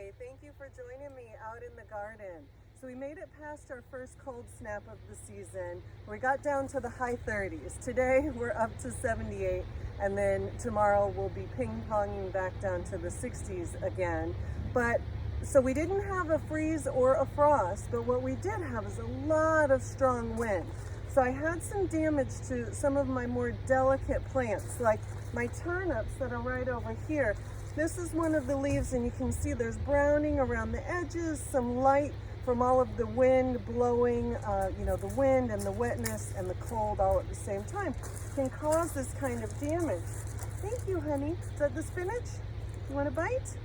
Hi, thank you for joining me out in the garden. So we made it past our first cold snap of the season. We got down to the high 30s. Today we're up to 78, and then tomorrow we'll be ping-ponging back down to the 60s again. So we didn't have a freeze or a frost, but what we did have is a lot of strong wind. So I had some damage to some of my more delicate plants, like my turnips that are right over here. This is one of the leaves, and you can see there's browning around the edges, some light from all of the wind blowing, the wind and the wetness and the cold all at the same time can cause this kind of damage. Thank you, honey. Is that the spinach? You want a bite?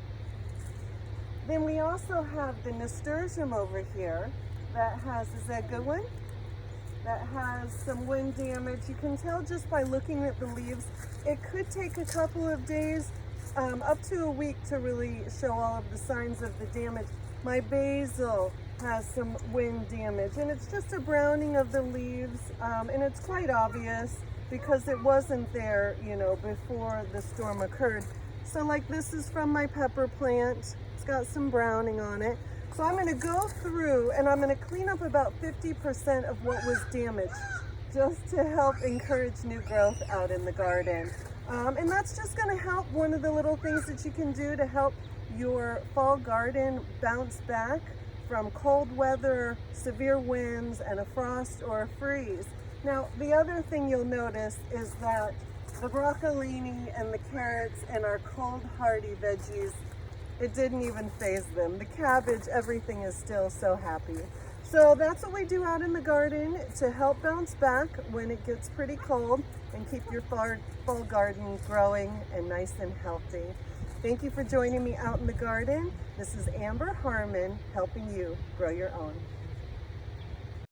Then we also have the nasturtium over here that has, is that a good one? That has some wind damage. You can tell just by looking at the leaves. It could take a couple of days, up to a week to really show all of the signs of the damage. My basil has some wind damage, and it's just a browning of the leaves, and it's quite obvious because it wasn't there, before the storm occurred. So like this is from my pepper plant. It's got some browning on it. So I'm going to go through and I'm going to clean up about 50% of what was damaged, just to help encourage new growth out in the garden. And that's just going to help. One of the little things that you can do to help your fall garden bounce back from cold weather, severe winds, and a frost or a freeze. Now, the other thing you'll notice is that the broccolini and the carrots and our cold hardy veggies, it didn't even faze them. The cabbage, everything is still so happy. So that's what we do out in the garden to help bounce back when it gets pretty cold and keep your fall garden growing and nice and healthy. Thank you for joining me out in the garden. This is Amber Harmon helping you grow your own.